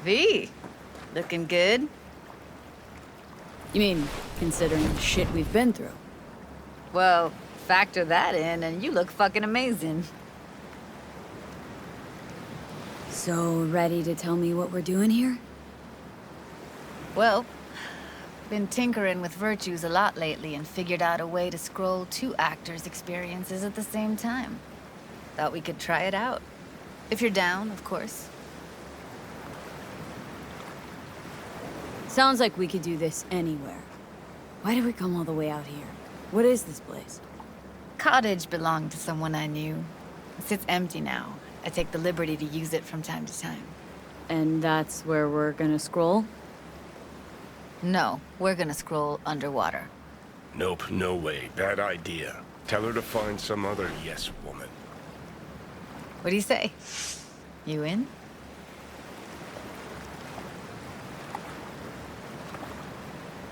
V, looking good. You mean, considering the shit we've been through? Well, factor that in and you look fucking amazing. So, ready to tell me what we're doing here? Well, been tinkering with virtues a lot lately and figured out a way to scroll two actors' experiences at the same time. Thought we could try it out. If you're down, of course. Sounds like we could do this anywhere. Why did we come all the way out here? What is this place? Cottage belonged to someone I knew. It sits empty now. I take the liberty to use it from time to time. And that's where we're gonna scroll? No, we're gonna scroll underwater. Nope, no way. Bad idea. Tell her to find some other yes woman. What do you say? You in?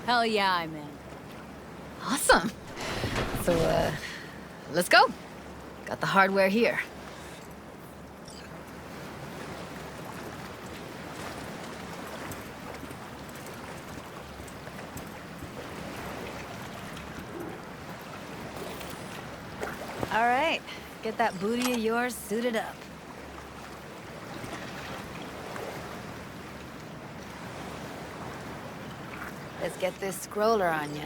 Hell yeah, I'm in. Awesome. So, let's go. Got the hardware here. All right, get that booty of yours suited up. Let's get this scroller on you.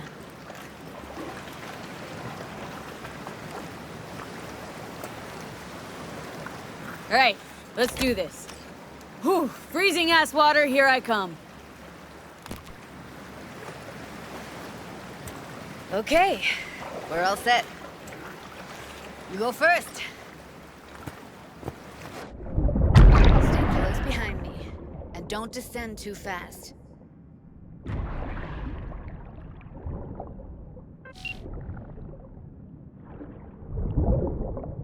All right, let's do this. Whew, freezing ass water, here I come. Okay, we're all set. You go first. Stay close behind me, and don't descend too fast.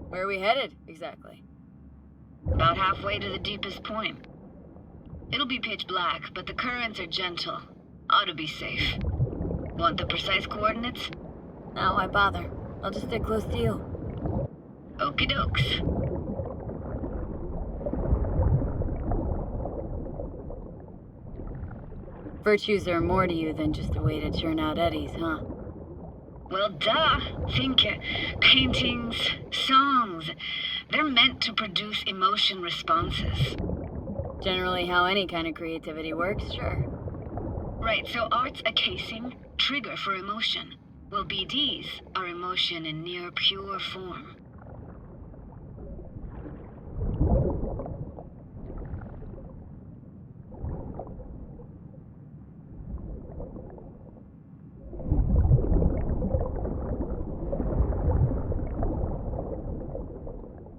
Where are we headed, exactly? About halfway to the deepest point. It'll be pitch black, but the currents are gentle. Ought to be safe. Want the precise coordinates? No, why bother? I'll just stick close to you. Okie dokes. Virtues are more to you than just a way to churn out eddies, huh? Well, duh. Think paintings, songs. They're meant to produce emotion responses. Generally how any kind of creativity works, sure. Right, so art's a casing, trigger for emotion. Well, BDs are emotion in near pure form.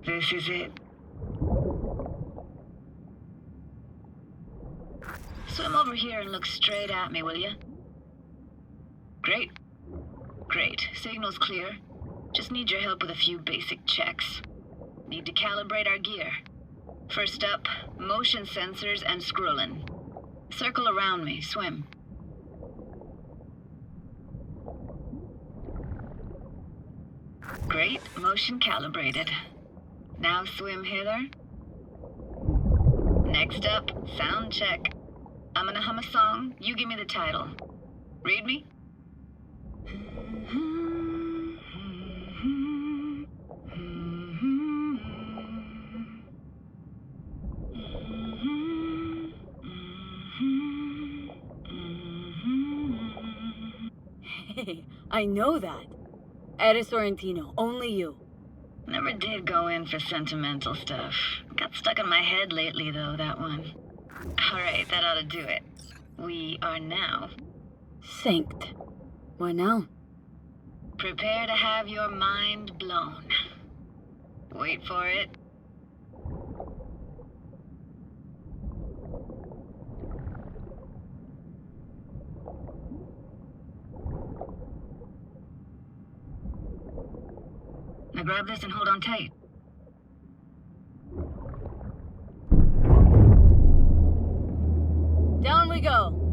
This is it. Swim over here and look straight at me, will you? Great. Great. Signal's clear. Just need your help with a few basic checks. Need to calibrate our gear. First up, motion sensors and scrolling. Circle around me. Swim. Great. Motion calibrated. Now swim hither. Next up, sound check. I'm gonna hum a song. You give me the title. Read me? Hey, I know that. Eres Sorrentino, only you. Never did go in for sentimental stuff. Got stuck in my head lately, though, that one. Alright, that ought to do it. We are now. Synced. What now? Prepare to have your mind blown. Wait for it. Now grab this and hold on tight. Down we go.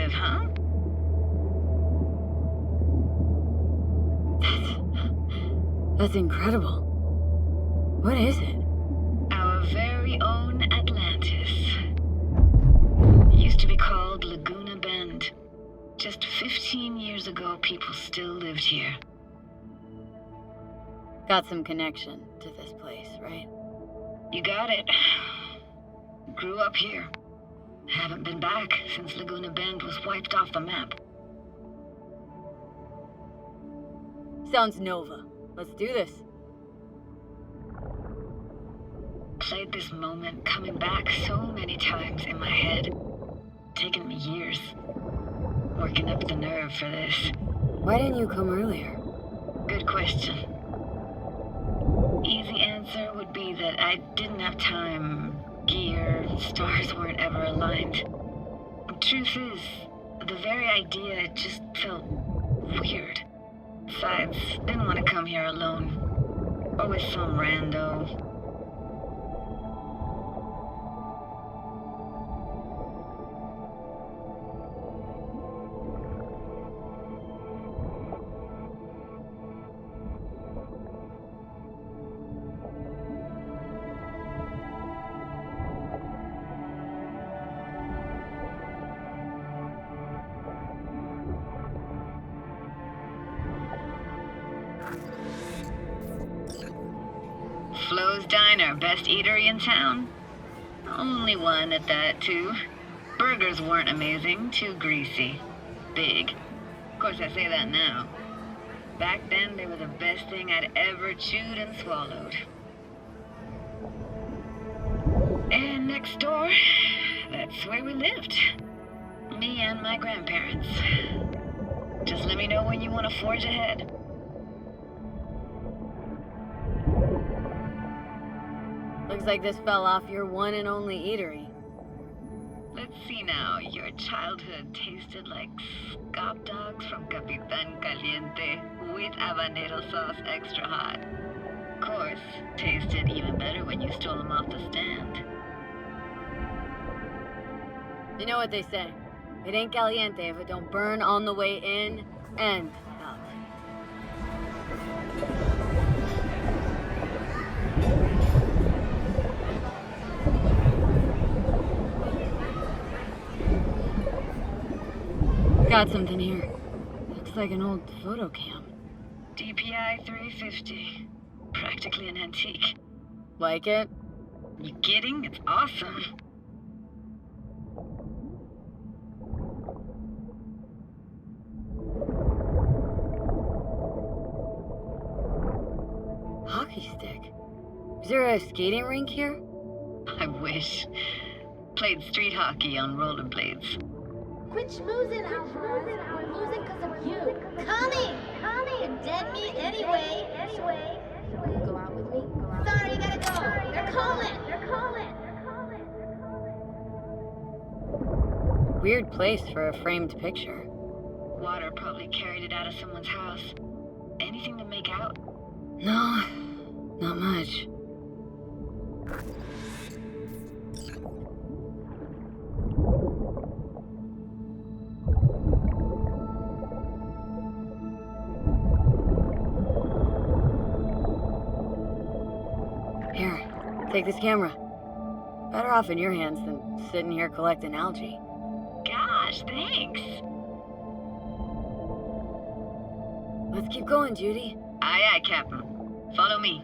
live, huh? That's incredible. What is it? Our very own Atlantis. Used to be called Laguna Bend. Just 15 years ago, people still lived here. Got some connection to this place, right? You got it. Grew up here. Haven't been back since Laguna Bend was wiped off the map. Sounds Nova. Let's do this. Played this moment coming back so many times in my head. Taken me years. Working up the nerve for this. Why didn't you come earlier? Good question. Easy answer would be that I didn't have time, gear, stars weren't ever aligned. Truth is, the very idea just felt weird. Besides, didn't want to come here alone. Or with some rando. Flo's Diner, best eatery in town? Only one at that, too. Burgers weren't amazing, too greasy. Big. Of course, I say that now. Back then, they were the best thing I'd ever chewed and swallowed. And next door, that's where we lived. Me and my grandparents. Just let me know when you want to forge ahead. Looks like this fell off your one and only eatery. Let's see now. Your childhood tasted like scop dogs from Capitan Caliente with habanero sauce extra hot. Of course, tasted even better when you stole them off the stand. You know what they say. It ain't caliente if it don't burn on the way in and out. Got something here. Looks like an old photo cam. DPI 350. Practically an antique. Like it? You kidding? It's awesome. Hockey stick. Is there a skating rink here? I wish. Played street hockey on rollerblades. Quit schmoozing, Alvarez. We're losing because of you. Coming! You're dead meat anyway. Will you go out with me? Sorry, you gotta go. They're calling. Weird place for a framed picture. Water probably carried it out of someone's house. Anything to make out? No, not much. Here, take this camera. Better off in your hands than sitting here collecting algae. Gosh, thanks. Let's keep going, Judy. Aye, aye, Captain. Follow me.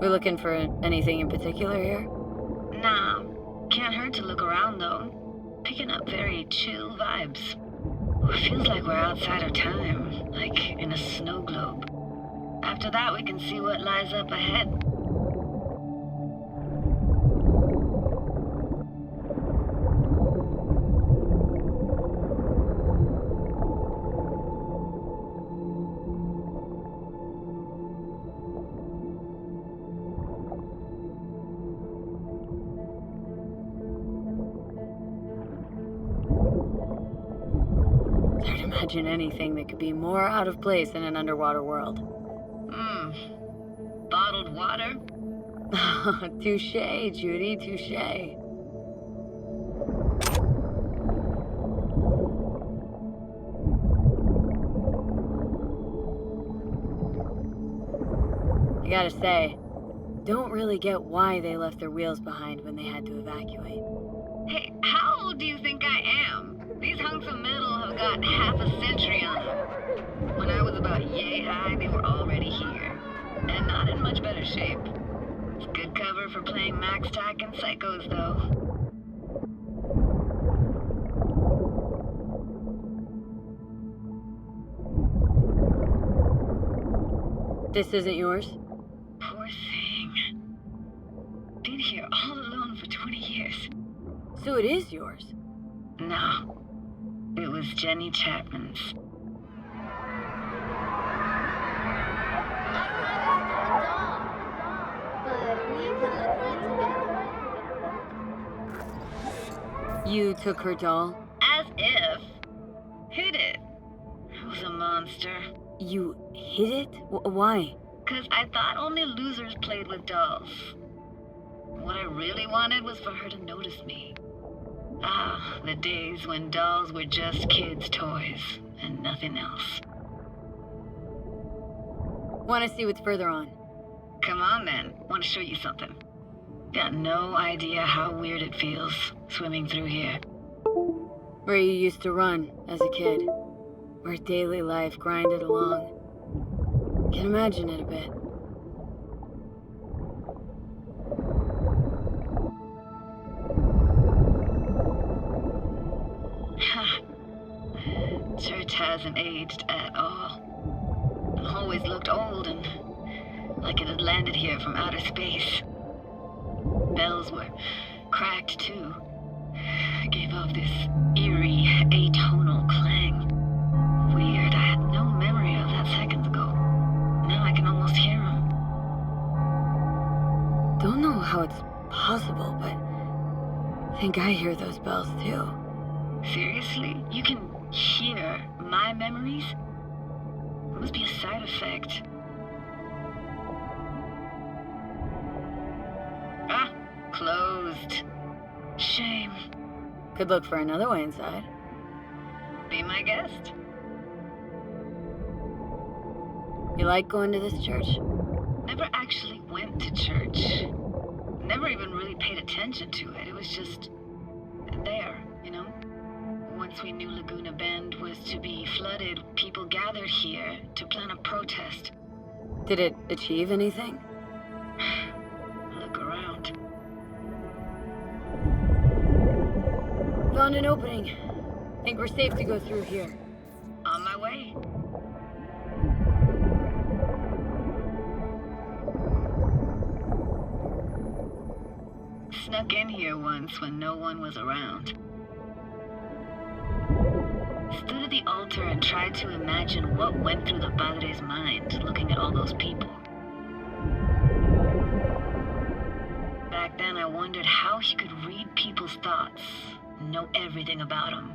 We looking for anything in particular here? Nah, can't hurt to look around though. Picking up very chill vibes. Feels like we're outside of time, like in a snow globe. After that, we can see what lies up ahead. Hard to imagine anything that could be more out of place in an underwater world. Bottled water. water? Touche, Judy, touche. I gotta say, don't really get why they left their wheels behind when they had to evacuate. Hey, how old do you think I am? These hunks of metal have got half a century on them. When I was about yay high, they were already here. And not in much better shape. It's good cover for playing Max Tack and Psychos, though. This isn't yours? Poor thing. Been here all alone for 20 years. So it is yours? No. It was Jenny Chapman's. You took her doll? As if. Hid it. I was a monster. You hid it? Why? 'Cause I thought only losers played with dolls. What I really wanted was for her to notice me. Ah, the days when dolls were just kids' toys and nothing else. Want to see what's further on? Come on then, want to show you something. Got no idea how weird it feels swimming through here. Where you used to run as a kid. Where daily life grinded along. Can imagine it a bit. Church hasn't aged at all. Always looked old and like it had landed here from outer space. Bells were cracked too. Gave off this eerie, atonal clang. Weird, I had no memory of that seconds ago. Now I can almost hear them. Don't know how it's possible, but I think I hear those bells too. Seriously? You can hear my memories? It must be a side effect. Ah, closed. Shame. Could look for another way inside. Be my guest. You like going to this church? Never actually went to church. Never even really paid attention to it. It was just there, you know? Once we knew Laguna Bend was to be flooded, people gathered here to plan a protest. Did it achieve anything? Look around. Found an opening. Think we're safe to go through here. On my way. Snuck in here once when no one was around. Stood at the altar and tried to imagine what went through the padre's mind looking at all those people. Back then I wondered how he could read people's thoughts, know everything about them.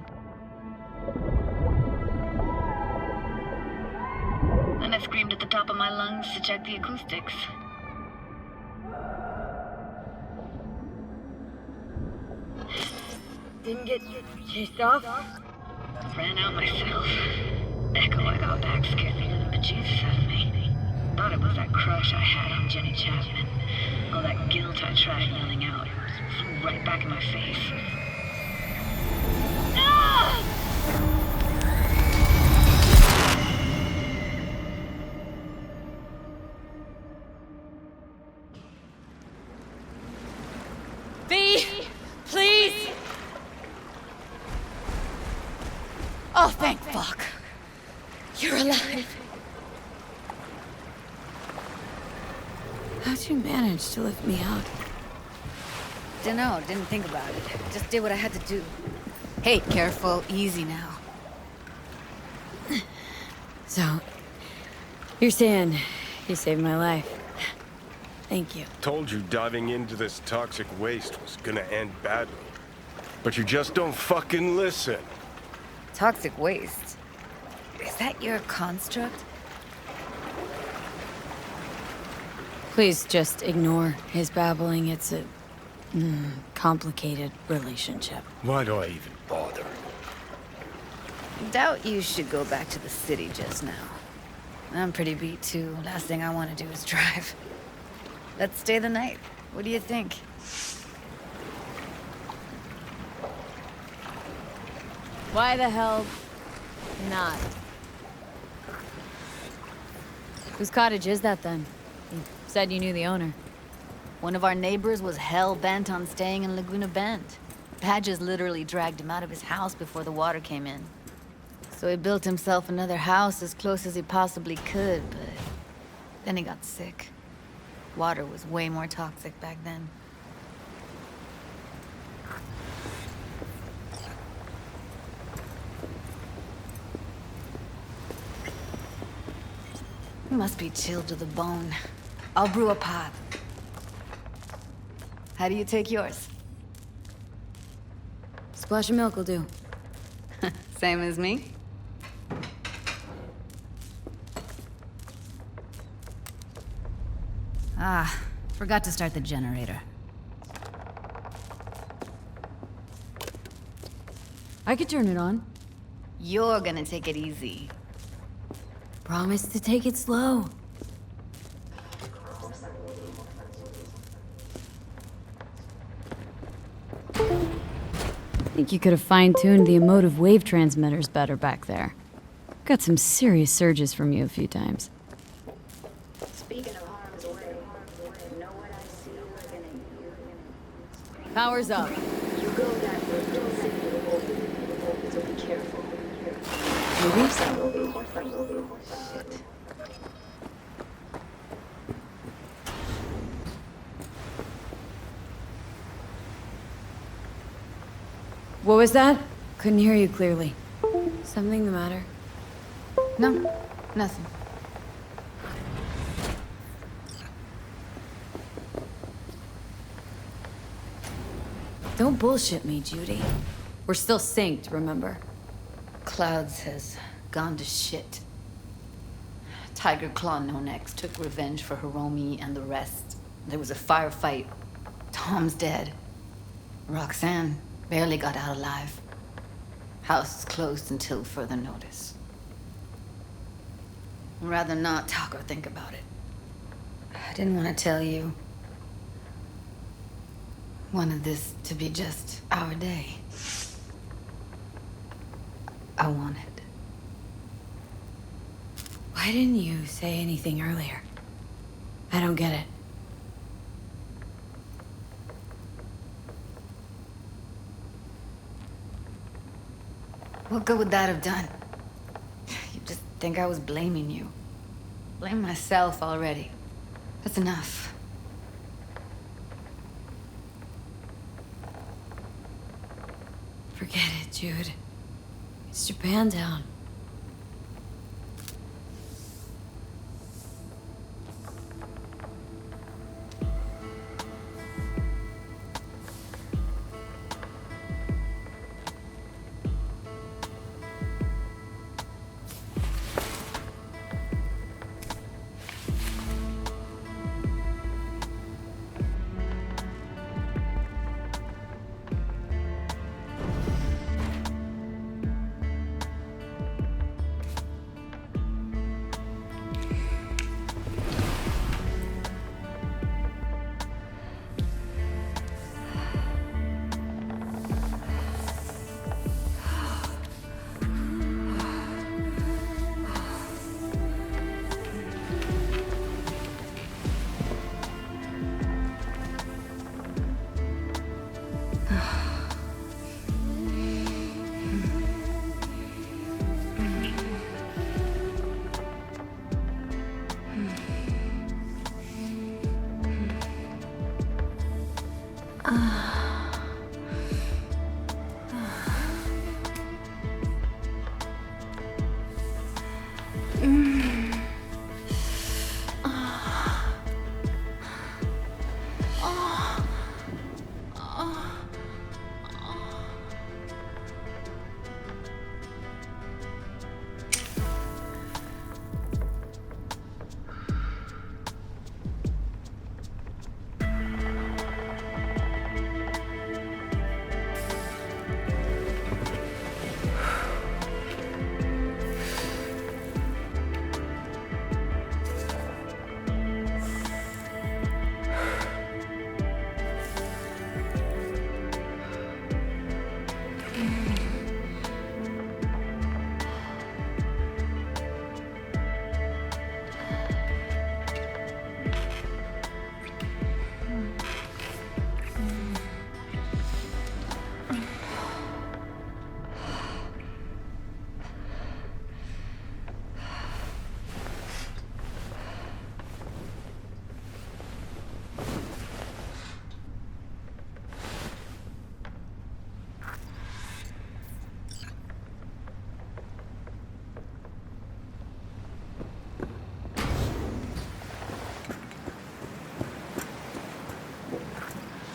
Then I screamed at the top of my lungs to check the acoustics. Didn't get chased off? Ran out myself. Echo I got back scared the living bejesus out of me. Thought it was that crush I had on Jenny Chapman. All that guilt I tried yelling out. Flew right back in my face. Ah! V, please! Oh, thank fuck. You're alive. How'd you manage to lift me out? Dunno, didn't think about it. Just did what I had to do. Hey, careful, easy now. So, you're saying you saved my life. Thank you. Told you diving into this toxic waste was gonna end badly. But you just don't fucking listen. Toxic waste? Is that your construct? Please just ignore his babbling. It's a complicated relationship. Why do I even bother? Doubt you should go back to the city just now. I'm pretty beat too. Last thing I want to do is drive. Let's stay the night. What do you think? Why the hell not? Whose cottage is that then? You said you knew the owner. One of our neighbors was hell-bent on staying in Laguna Bend. Badges literally dragged him out of his house before the water came in. So he built himself another house as close as he possibly could, but then he got sick. Water was way more toxic back then. You must be chilled to the bone. I'll brew a pot. How do you take yours? Splash of milk will do. Same as me? Ah, forgot to start the generator. I could turn it on. You're gonna take it easy. Promise to take it slow. Think you could have fine-tuned the emotive wave transmitters better back there. Got some serious surges from you a few times. Speaking of harm's way, know what I see living in you. Power's up. You go that way, don't say you will, so be careful. Maybe? Shit. What was that? Couldn't hear you clearly. Something the matter? No, nothing. Don't bullshit me, Judy. We're still synced, remember? Clouds has gone to shit. Tiger Claw No Necks took revenge for Hiromi and the rest. There was a firefight. Tom's dead. Roxanne barely got out alive. House is closed until further notice. I'd rather not talk or think about it. I didn't want to tell you. Wanted this to be just our day. I wanted. Why didn't you say anything earlier? I don't get it. What good would that have done? You just think I was blaming you. Blame myself already. That's enough. Forget it, Jude. It's Japantown.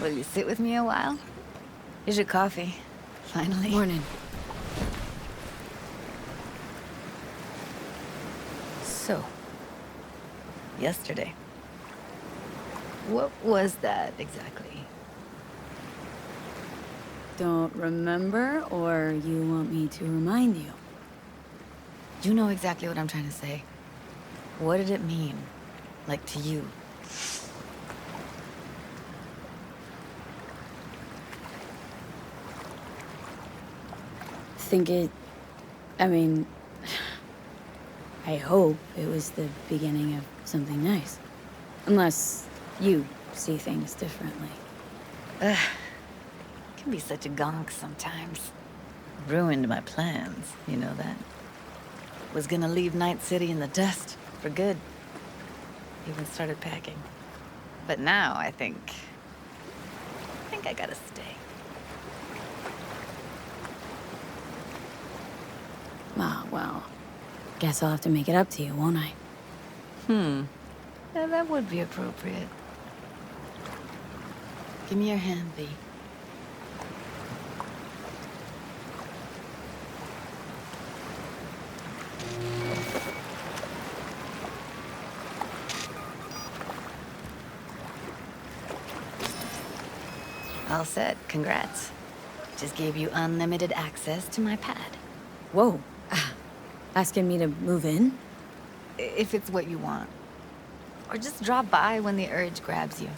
Will you sit with me a while? Here's your coffee. Finally. Morning. So, yesterday. What was that exactly? Don't remember, or you want me to remind you? You know exactly what I'm trying to say. What did it mean? Like to you? I mean, I hope it was the beginning of something nice. Unless you see things differently. Ugh. Can be such a gonk sometimes. Ruined my plans, you know that? Was gonna leave Night City in the dust for good. Even started packing. But now I think I gotta stay. Ah, well, guess I'll have to make it up to you, won't I? Yeah, that would be appropriate. Give me your hand, V. All set. Congrats. Just gave you unlimited access to my pad. Whoa. Asking me to move in? If it's what you want. Or just drop by when the urge grabs you.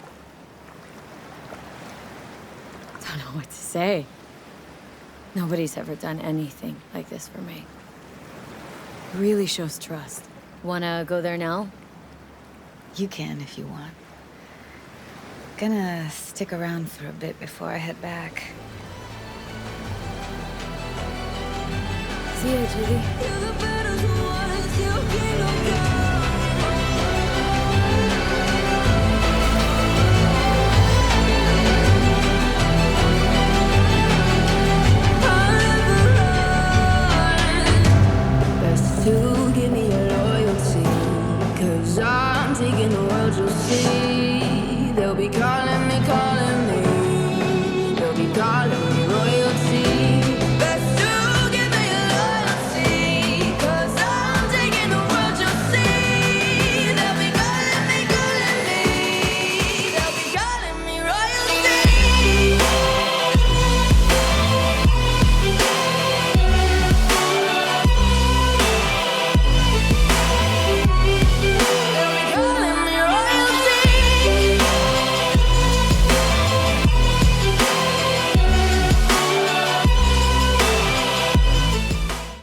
Don't know what to say. Nobody's ever done anything like this for me. Really shows trust. Wanna go there now? You can if you want. Gonna stick around for a bit before I head back. See ya, Judy.